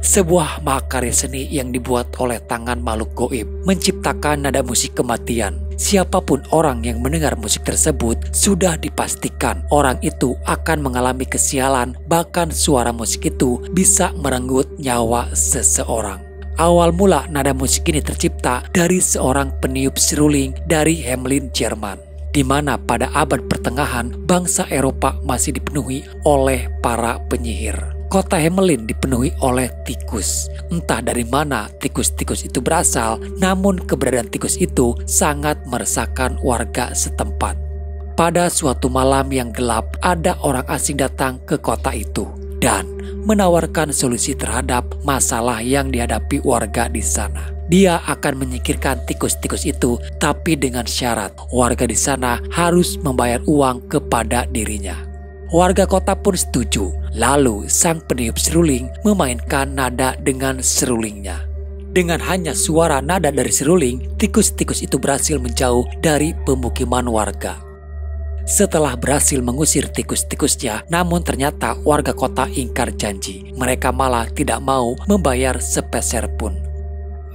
sebuah mahakarya seni yang dibuat oleh tangan makhluk goib, menciptakan nada musik kematian. Siapapun orang yang mendengar musik tersebut sudah dipastikan orang itu akan mengalami kesialan, bahkan suara musik itu bisa merenggut nyawa seseorang. Awal mula nada musik ini tercipta dari seorang peniup seruling dari Hamelin, Jerman, di mana pada abad pertengahan bangsa Eropa masih dipenuhi oleh para penyihir. Kota Hamelin dipenuhi oleh tikus. Entah dari mana tikus-tikus itu berasal, namun keberadaan tikus itu sangat meresahkan warga setempat. Pada suatu malam yang gelap, ada orang asing datang ke kota itu dan menawarkan solusi terhadap masalah yang dihadapi warga di sana. Dia akan menyingkirkan tikus-tikus itu, tapi dengan syarat warga di sana harus membayar uang kepada dirinya. Warga kota pun setuju. Lalu sang peniup seruling memainkan nada dengan serulingnya. Dengan hanya suara nada dari seruling, tikus-tikus itu berhasil menjauh dari pemukiman warga. Setelah berhasil mengusir tikus-tikusnya, namun ternyata warga kota ingkar janji. Mereka malah tidak mau membayar sepeser pun.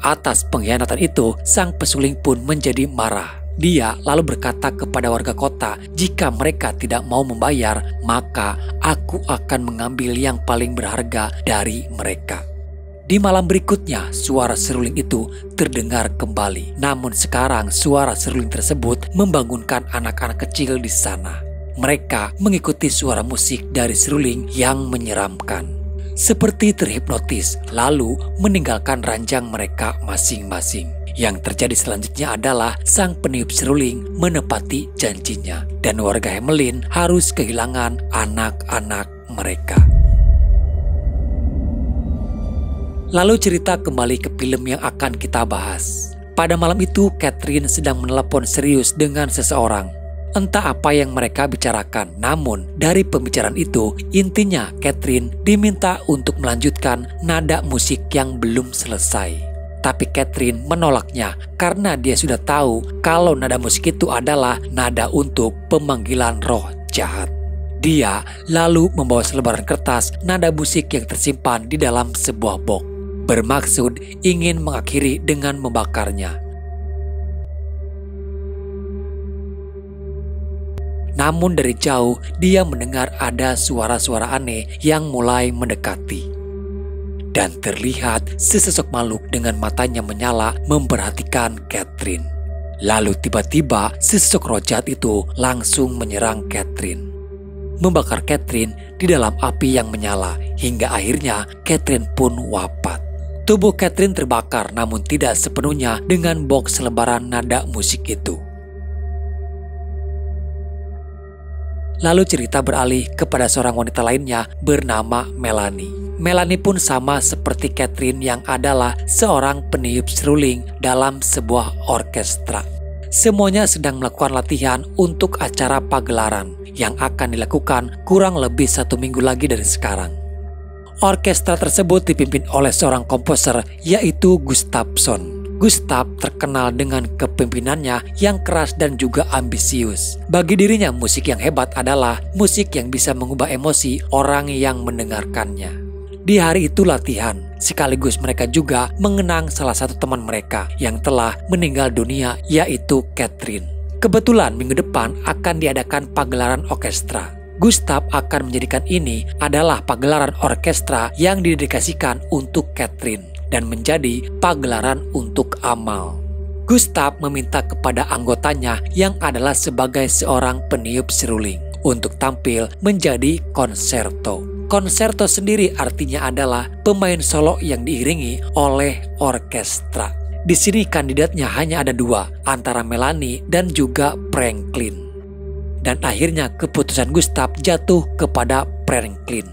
Atas pengkhianatan itu, sang pesuling pun menjadi marah. Dia lalu berkata kepada warga kota, jika mereka tidak mau membayar, maka aku akan mengambil yang paling berharga dari mereka. Di malam berikutnya, suara seruling itu terdengar kembali. Namun sekarang suara seruling tersebut membangunkan anak-anak kecil di sana. Mereka mengikuti suara musik dari seruling yang menyeramkan. Seperti terhipnotis, lalu meninggalkan ranjang mereka masing-masing. Yang terjadi selanjutnya adalah sang peniup seruling menepati janjinya. Dan warga Hamelin harus kehilangan anak-anak mereka. Lalu cerita kembali ke film yang akan kita bahas. Pada malam itu, Catherine sedang menelepon serius dengan seseorang. Entah apa yang mereka bicarakan, namun dari pembicaraan itu, intinya Catherine diminta untuk melanjutkan nada musik yang belum selesai. Tapi Catherine menolaknya karena dia sudah tahu kalau nada musik itu adalah nada untuk pemanggilan roh jahat. Dia lalu membawa selebaran kertas nada musik yang tersimpan di dalam sebuah box. Bermaksud ingin mengakhiri dengan membakarnya. Namun dari jauh dia mendengar ada suara-suara aneh yang mulai mendekati. Dan terlihat sesosok makhluk dengan matanya menyala memperhatikan Catherine. Lalu tiba-tiba sesosok roh jahat itu langsung menyerang Catherine. Membakar Catherine di dalam api yang menyala hingga akhirnya Catherine pun wafat. Tubuh Catherine terbakar namun tidak sepenuhnya dengan box selebaran nada musik itu. Lalu cerita beralih kepada seorang wanita lainnya bernama Melanie. Melanie pun sama seperti Catherine yang adalah seorang peniup seruling dalam sebuah orkestra. Semuanya sedang melakukan latihan untuk acara pagelaran yang akan dilakukan kurang lebih 1 minggu lagi dari sekarang. Orkestra tersebut dipimpin oleh seorang komposer yaitu Gustafsson. Gustav terkenal dengan kepemimpinannya yang keras dan juga ambisius. Bagi dirinya musik yang hebat adalah musik yang bisa mengubah emosi orang yang mendengarkannya. Di hari itu latihan, sekaligus mereka juga mengenang salah satu teman mereka yang telah meninggal dunia yaitu Catherine. Kebetulan minggu depan akan diadakan pagelaran orkestra. Gustav akan menjadikan ini adalah pagelaran orkestra yang didedikasikan untuk Catherine dan menjadi pagelaran untuk amal. Gustav meminta kepada anggotanya yang adalah sebagai seorang peniup seruling untuk tampil menjadi konserto. Konserto sendiri artinya adalah pemain solo yang diiringi oleh orkestra. Di sini kandidatnya hanya ada 2, antara Melanie dan juga Franklin. Dan akhirnya keputusan Gustav jatuh kepada Franklin.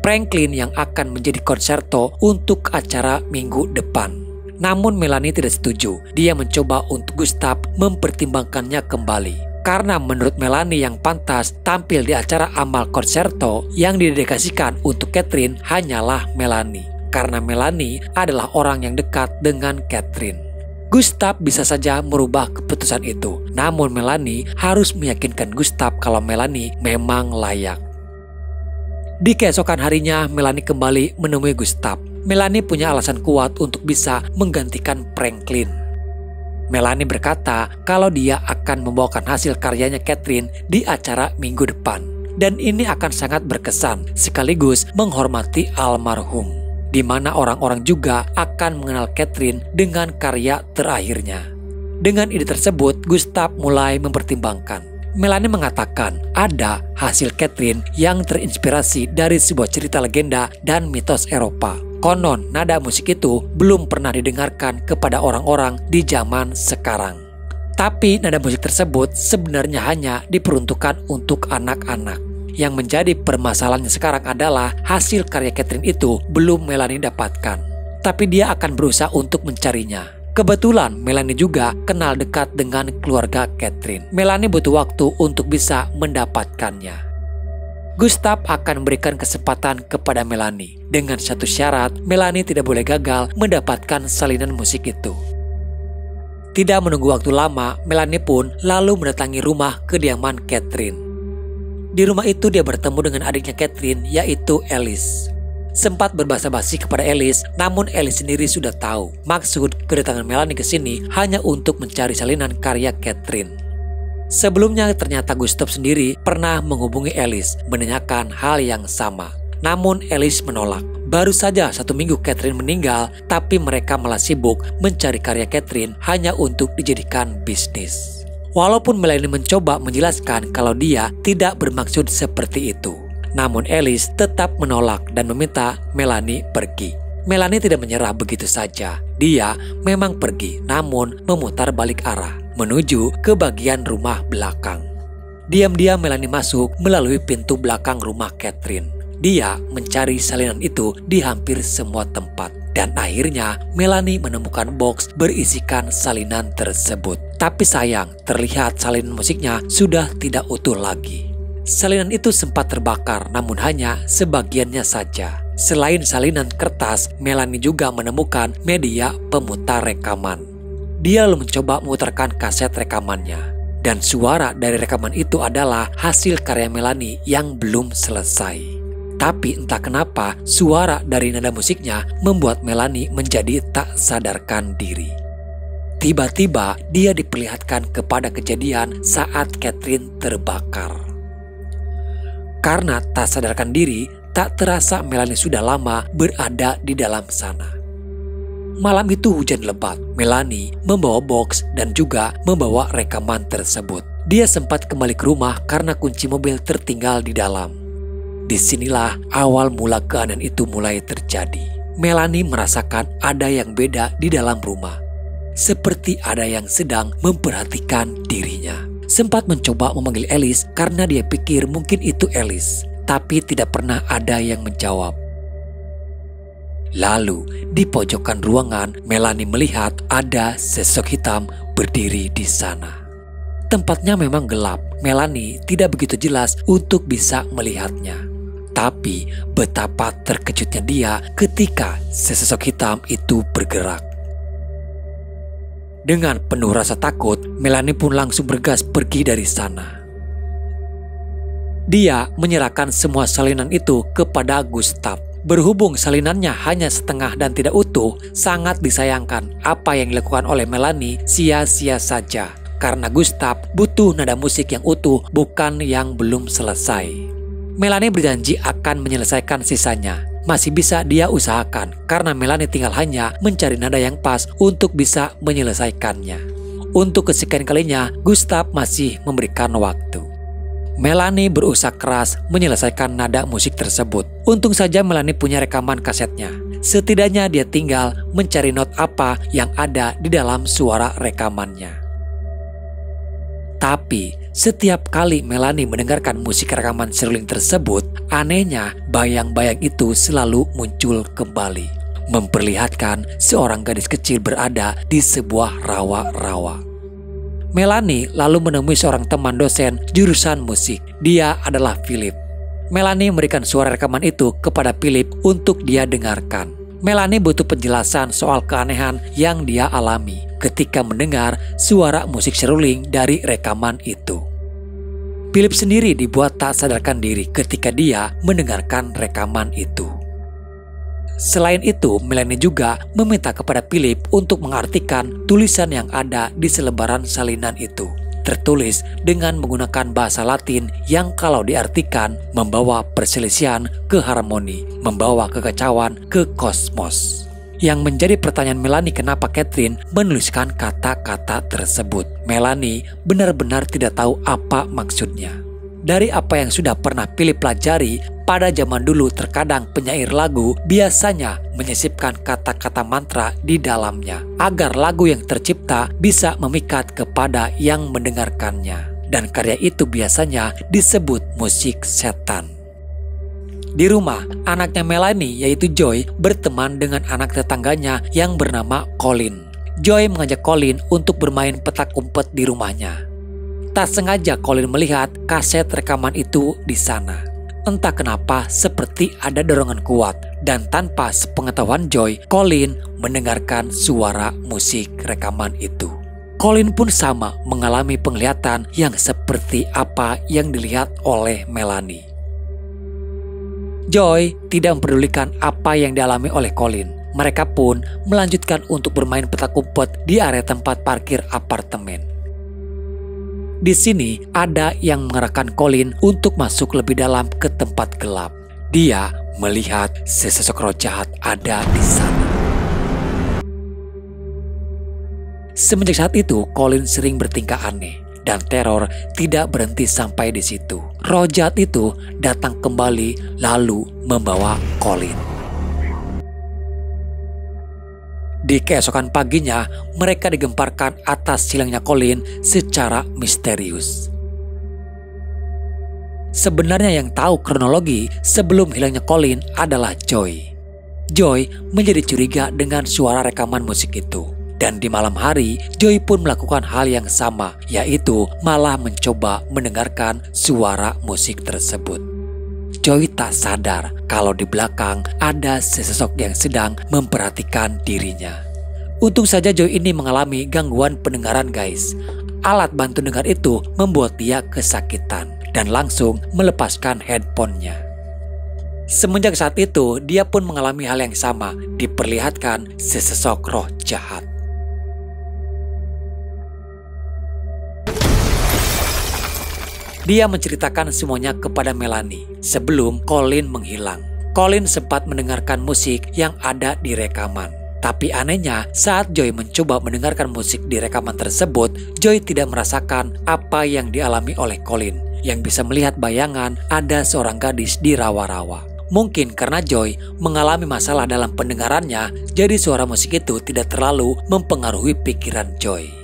Franklin yang akan menjadi konserto untuk acara minggu depan. Namun Melanie tidak setuju. Dia mencoba untuk Gustav mempertimbangkannya kembali. Karena menurut Melanie yang pantas tampil di acara amal konserto yang didedikasikan untuk Catherine hanyalah Melanie. Karena Melanie adalah orang yang dekat dengan Catherine. Gustav bisa saja merubah keputusan itu. Namun Melanie harus meyakinkan Gustav kalau Melanie memang layak. Di keesokan harinya Melanie kembali menemui Gustav. Melanie punya alasan kuat untuk bisa menggantikan Franklin. Melanie berkata kalau dia akan membawakan hasil karyanya Catherine di acara minggu depan. Dan ini akan sangat berkesan sekaligus menghormati almarhum, di mana orang-orang juga akan mengenal Catherine dengan karya terakhirnya. Dengan ide tersebut, Gustav mulai mempertimbangkan. Melanie mengatakan ada hasil Catherine yang terinspirasi dari sebuah cerita legenda dan mitos Eropa. Konon, nada musik itu belum pernah didengarkan kepada orang-orang di zaman sekarang. Tapi nada musik tersebut sebenarnya hanya diperuntukkan untuk anak-anak. Yang menjadi permasalahannya sekarang adalah hasil karya Catherine itu belum Melanie dapatkan. Tapi dia akan berusaha untuk mencarinya. Kebetulan Melanie juga kenal dekat dengan keluarga Catherine. Melanie butuh waktu untuk bisa mendapatkannya. Gustav akan memberikan kesempatan kepada Melanie. Dengan satu syarat, Melanie tidak boleh gagal mendapatkan salinan musik itu. Tidak menunggu waktu lama, Melanie pun lalu mendatangi rumah kediaman Catherine. Di rumah itu dia bertemu dengan adiknya Catherine, yaitu Alice. Sempat berbahasa basi kepada Alice, namun Alice sendiri sudah tahu maksud kedatangan Melanie ke sini hanya untuk mencari salinan karya Catherine. Sebelumnya ternyata Gustav sendiri pernah menghubungi Alice menanyakan hal yang sama. Namun Alice menolak. Baru saja 1 minggu Catherine meninggal, tapi mereka malah sibuk mencari karya Catherine hanya untuk dijadikan bisnis. Walaupun Melanie mencoba menjelaskan kalau dia tidak bermaksud seperti itu, namun Alice tetap menolak dan meminta Melanie pergi. Melanie tidak menyerah begitu saja. Dia memang pergi, namun memutar balik arah menuju ke bagian rumah belakang. Diam-diam Melanie masuk melalui pintu belakang rumah Catherine. Dia mencari salinan itu di hampir semua tempat. Dan akhirnya Melanie menemukan box berisikan salinan tersebut. Tapi sayang, terlihat salinan musiknya sudah tidak utuh lagi. Salinan itu sempat terbakar, namun hanya sebagiannya saja. Selain salinan kertas, Melanie juga menemukan media pemutar rekaman. Dia lalu mencoba memutarkan kaset rekamannya. Dan suara dari rekaman itu adalah hasil karya Melanie yang belum selesai. Tapi entah kenapa suara dari nada musiknya membuat Melanie menjadi tak sadarkan diri. Tiba-tiba dia diperlihatkan kepada kejadian saat Catherine terbakar. Karena tak sadarkan diri, tak terasa Melanie sudah lama berada di dalam sana. Malam itu hujan lebat. Melanie membawa box dan juga membawa rekaman tersebut. Dia sempat kembali ke rumah karena kunci mobil tertinggal di dalam. Disinilah awal mula keadaan itu mulai terjadi. Melanie merasakan ada yang beda di dalam rumah. Seperti ada yang sedang memperhatikan dirinya. Sempat mencoba memanggil Alice karena dia pikir mungkin itu Alice. Tapi tidak pernah ada yang menjawab. Lalu di pojokan ruangan Melanie melihat ada sosok hitam berdiri di sana. Tempatnya memang gelap. Melanie tidak begitu jelas untuk bisa melihatnya. Tapi betapa terkejutnya dia ketika sesosok hitam itu bergerak. Dengan penuh rasa takut, Melanie pun langsung bergegas pergi dari sana. Dia menyerahkan semua salinan itu kepada Gustav. Berhubung salinannya hanya setengah dan tidak utuh, sangat disayangkan apa yang dilakukan oleh Melanie sia-sia saja. Karena Gustav butuh nada musik yang utuh, bukan yang belum selesai. Melanie berjanji akan menyelesaikan sisanya. Masih bisa dia usahakan karena Melanie tinggal hanya mencari nada yang pas untuk bisa menyelesaikannya. Untuk kesekian kalinya, Gustav masih memberikan waktu. Melanie berusaha keras menyelesaikan nada musik tersebut. Untung saja Melanie punya rekaman kasetnya. Setidaknya dia tinggal mencari not apa yang ada di dalam suara rekamannya. Tapi setiap kali Melanie mendengarkan musik rekaman seruling tersebut, anehnya bayang-bayang itu selalu muncul kembali. Memperlihatkan seorang gadis kecil berada di sebuah rawa-rawa. Melanie lalu menemui seorang teman dosen jurusan musik. Dia adalah Philip. Melanie memberikan suara rekaman itu kepada Philip untuk dia dengarkan. Melanie butuh penjelasan soal keanehan yang dia alami ketika mendengar suara musik seruling dari rekaman itu. Philip sendiri dibuat tak sadarkan diri ketika dia mendengarkan rekaman itu. Selain itu, Melanie juga meminta kepada Philip untuk mengartikan tulisan yang ada di selebaran salinan itu. Tertulis dengan menggunakan bahasa Latin yang kalau diartikan membawa perselisihan ke harmoni, membawa kekacauan ke kosmos. Yang menjadi pertanyaan Melanie kenapa Catherine menuliskan kata-kata tersebut. Melanie benar-benar tidak tahu apa maksudnya. Dari apa yang sudah pernah Philip pelajari, pada zaman dulu terkadang penyair lagu biasanya menyisipkan kata-kata mantra di dalamnya agar lagu yang tercipta bisa memikat kepada yang mendengarkannya. Dan karya itu biasanya disebut musik setan. Di rumah, anaknya Melanie yaitu Joy berteman dengan anak tetangganya yang bernama Colin. Joy mengajak Colin untuk bermain petak umpet di rumahnya. Tak sengaja Colin melihat kaset rekaman itu di sana. Entah kenapa seperti ada dorongan kuat dan tanpa sepengetahuan Joy, Colin mendengarkan suara musik rekaman itu. Colin pun sama mengalami penglihatan yang seperti apa yang dilihat oleh Melanie. Joy tidak mempedulikan apa yang dialami oleh Colin. Mereka pun melanjutkan untuk bermain petak umpet di area tempat parkir apartemen. Di sini ada yang mengarahkan Colin untuk masuk lebih dalam ke tempat gelap. Dia melihat sesosok roh jahat ada di sana. Semenjak saat itu, Colin sering bertingkah aneh dan teror tidak berhenti sampai di situ. Roh jahat itu datang kembali lalu membawa Colin. Di keesokan paginya, mereka digemparkan atas hilangnya Colin secara misterius. Sebenarnya yang tahu kronologi sebelum hilangnya Colin adalah Joy. Joy menjadi curiga dengan suara rekaman musik itu. Dan di malam hari, Joy pun melakukan hal yang sama, yaitu malah mencoba mendengarkan suara musik tersebut. Joy tak sadar kalau di belakang ada sesosok yang sedang memperhatikan dirinya. Untung saja Joy ini mengalami gangguan pendengaran guys. Alat bantu dengar itu membuat dia kesakitan dan langsung melepaskan handphonenya. Semenjak saat itu, dia pun mengalami hal yang sama, diperlihatkan sesosok roh jahat. Dia menceritakan semuanya kepada Melanie sebelum Colin menghilang. Colin sempat mendengarkan musik yang ada di rekaman. Tapi anehnya, saat Joy mencoba mendengarkan musik di rekaman tersebut, Joy tidak merasakan apa yang dialami oleh Colin, yang bisa melihat bayangan ada seorang gadis di rawa-rawa. Mungkin karena Joy mengalami masalah dalam pendengarannya, jadi suara musik itu tidak terlalu mempengaruhi pikiran Joy.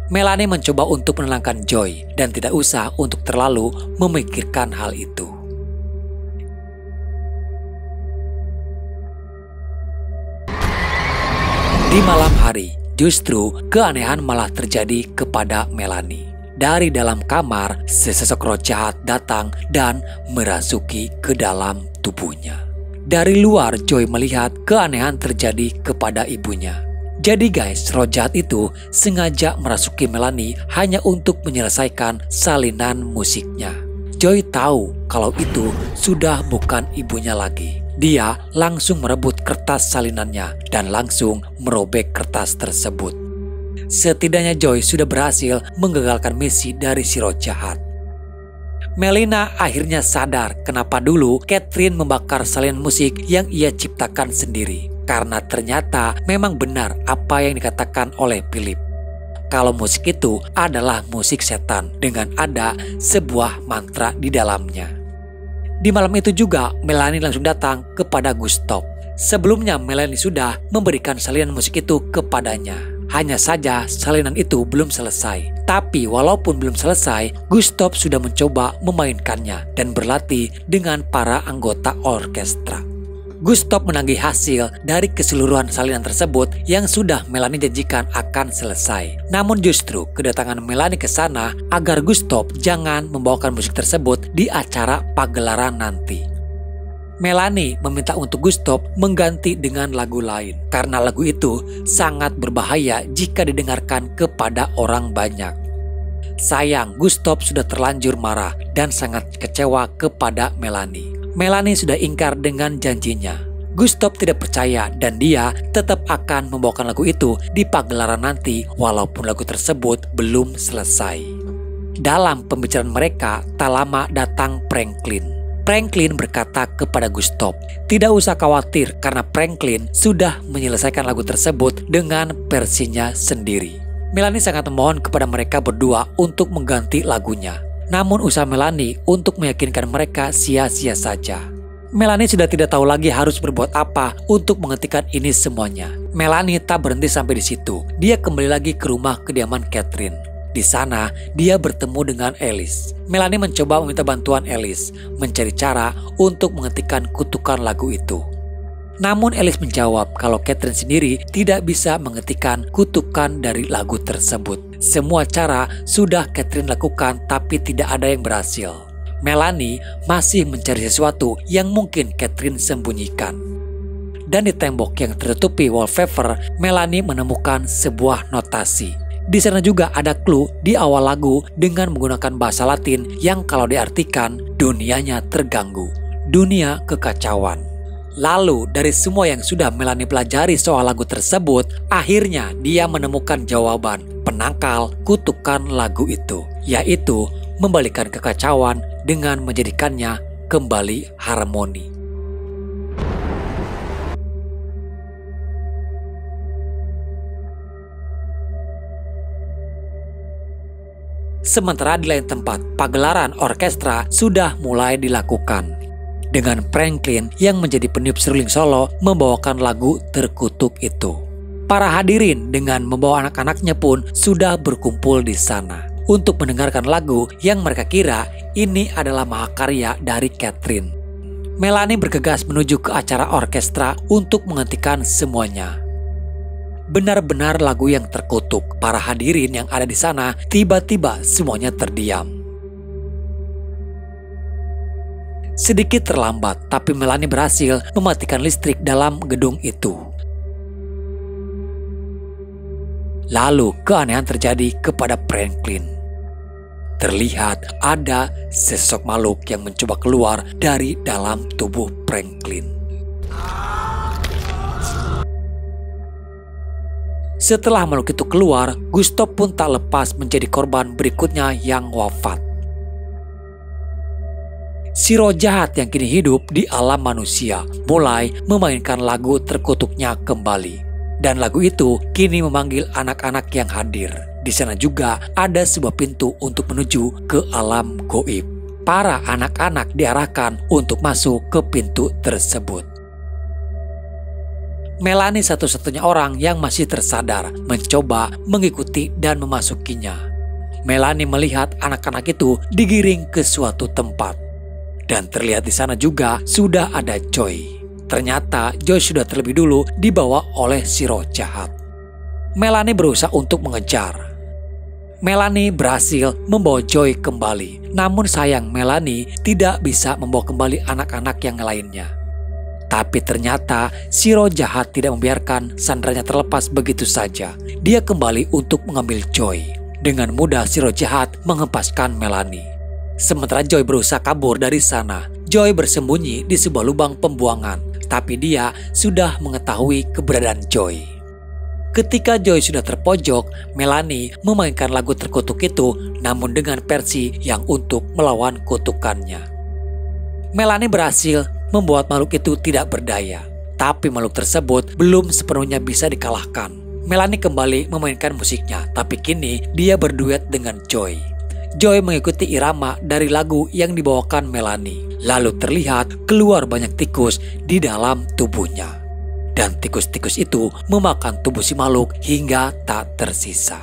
Melanie mencoba untuk menenangkan Joy dan tidak usah untuk terlalu memikirkan hal itu. Di malam hari, justru keanehan malah terjadi kepada Melanie. Dari dalam kamar, sesosok roh jahat datang dan merasuki ke dalam tubuhnya. Dari luar, Joy melihat keanehan terjadi kepada ibunya. Jadi guys, roh jahat itu sengaja merasuki Melanie hanya untuk menyelesaikan salinan musiknya. Joy tahu kalau itu sudah bukan ibunya lagi. Dia langsung merebut kertas salinannya dan langsung merobek kertas tersebut. Setidaknya Joy sudah berhasil menggagalkan misi dari si roh jahat. Melina akhirnya sadar kenapa dulu Catherine membakar salinan musik yang ia ciptakan sendiri. Karena ternyata memang benar apa yang dikatakan oleh Philip. Kalau musik itu adalah musik setan dengan ada sebuah mantra di dalamnya. Di malam itu juga Melanie langsung datang kepada Gustav. Sebelumnya Melanie sudah memberikan salinan musik itu kepadanya. Hanya saja salinan itu belum selesai. Tapi walaupun belum selesai, Gustav sudah mencoba memainkannya dan berlatih dengan para anggota orkestra. Gustav menagih hasil dari keseluruhan salinan tersebut yang sudah Melanie janjikan akan selesai. Namun justru kedatangan Melanie ke sana agar Gustav jangan membawakan musik tersebut di acara pagelaran nanti. Melanie meminta untuk Gustav mengganti dengan lagu lain karena lagu itu sangat berbahaya jika didengarkan kepada orang banyak. Sayang, Gustav sudah terlanjur marah dan sangat kecewa kepada Melanie. Melanie sudah ingkar dengan janjinya. Gustav tidak percaya dan dia tetap akan membawakan lagu itu di pagelaran nanti walaupun lagu tersebut belum selesai. Dalam pembicaraan mereka, tak lama datang Franklin. Franklin berkata kepada Gustav, tidak usah khawatir karena Franklin sudah menyelesaikan lagu tersebut dengan versinya sendiri. Melanie sangat memohon kepada mereka berdua untuk mengganti lagunya. Namun usaha Melanie untuk meyakinkan mereka sia-sia saja. Melanie sudah tidak tahu lagi harus berbuat apa untuk menghentikan ini semuanya. Melanie tak berhenti sampai di situ. Dia kembali lagi ke rumah kediaman Catherine. Di sana, dia bertemu dengan Alice. Melanie mencoba meminta bantuan Alice, mencari cara untuk menghentikan kutukan lagu itu. Namun Alice menjawab kalau Catherine sendiri tidak bisa menghentikan kutukan dari lagu tersebut. Semua cara sudah Catherine lakukan tapi tidak ada yang berhasil. Melanie masih mencari sesuatu yang mungkin Catherine sembunyikan. Dan di tembok yang tertutupi wallpaper, Melanie menemukan sebuah notasi. Di sana juga ada clue di awal lagu dengan menggunakan bahasa Latin yang kalau diartikan dunianya terganggu, dunia kekacauan. Lalu dari semua yang sudah Melanie pelajari soal lagu tersebut, akhirnya dia menemukan jawaban penangkal kutukan lagu itu, yaitu membalikan kekacauan dengan menjadikannya kembali harmoni. Sementara di lain tempat, pagelaran orkestra sudah mulai dilakukan. Dengan Franklin yang menjadi peniup seruling solo membawakan lagu terkutuk itu. Para hadirin dengan membawa anak-anaknya pun sudah berkumpul di sana untuk mendengarkan lagu yang mereka kira ini adalah mahakarya dari Catherine. Melanie bergegas menuju ke acara orkestra untuk menghentikan semuanya. Benar-benar lagu yang terkutuk. Para hadirin yang ada di sana tiba-tiba semuanya terdiam. Sedikit terlambat, tapi Melanie berhasil mematikan listrik dalam gedung itu. Lalu keanehan terjadi kepada Franklin. Terlihat ada sesosok makhluk yang mencoba keluar dari dalam tubuh Franklin. Setelah makhluk itu keluar, Gustav pun tak lepas menjadi korban berikutnya yang wafat. Si roh jahat yang kini hidup di alam manusia mulai memainkan lagu terkutuknya kembali. Dan lagu itu kini memanggil anak-anak yang hadir. Di sana juga ada sebuah pintu untuk menuju ke alam goib. Para anak-anak diarahkan untuk masuk ke pintu tersebut. Melanie satu-satunya orang yang masih tersadar mencoba mengikuti dan memasukinya. Melanie melihat anak-anak itu digiring ke suatu tempat. Dan terlihat di sana juga sudah ada Joy. Ternyata Joy sudah terlebih dulu dibawa oleh si roh jahat. Melanie berusaha untuk mengejar. Melanie berhasil membawa Joy kembali. Namun sayang Melanie tidak bisa membawa kembali anak-anak yang lainnya. Tapi ternyata si roh jahat tidak membiarkan sandaranya terlepas begitu saja. Dia kembali untuk mengambil Joy. Dengan mudah si roh jahat menghempaskan Melanie. Sementara Joy berusaha kabur dari sana. Joy bersembunyi di sebuah lubang pembuangan, tapi dia sudah mengetahui keberadaan Joy. Ketika Joy sudah terpojok, Melanie memainkan lagu terkutuk itu, namun dengan versi yang untuk melawan kutukannya. Melanie berhasil membuat makhluk itu tidak berdaya, tapi makhluk tersebut belum sepenuhnya bisa dikalahkan. Melanie kembali memainkan musiknya, tapi kini dia berduet dengan Joy. Joy mengikuti irama dari lagu yang dibawakan Melanie. Lalu terlihat keluar banyak tikus di dalam tubuhnya. Dan tikus-tikus itu memakan tubuh si makhluk hingga tak tersisa.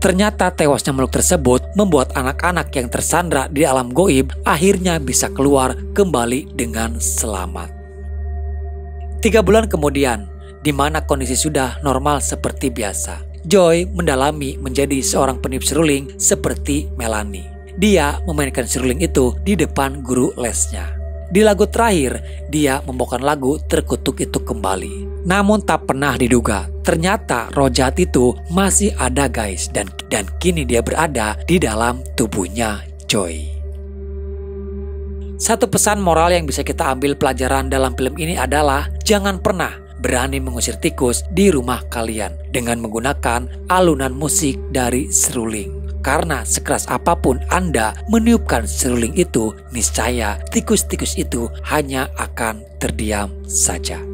Ternyata tewasnya makhluk tersebut membuat anak-anak yang tersandra di alam goib akhirnya bisa keluar kembali dengan selamat. 3 bulan kemudian, di mana kondisi sudah normal seperti biasa. Joy mendalami menjadi seorang peniup seruling seperti Melanie. Dia memainkan seruling itu di depan guru lesnya. Di lagu terakhir, dia membawakan lagu terkutuk itu kembali. Namun tak pernah diduga, ternyata roh jahat itu masih ada guys. Dan kini dia berada di dalam tubuhnya Joy. Satu pesan moral yang bisa kita ambil pelajaran dalam film ini adalah jangan pernah berani mengusir tikus di rumah kalian dengan menggunakan alunan musik dari seruling. Karena sekeras apapun Anda meniupkan seruling itu, niscaya tikus-tikus itu hanya akan terdiam saja.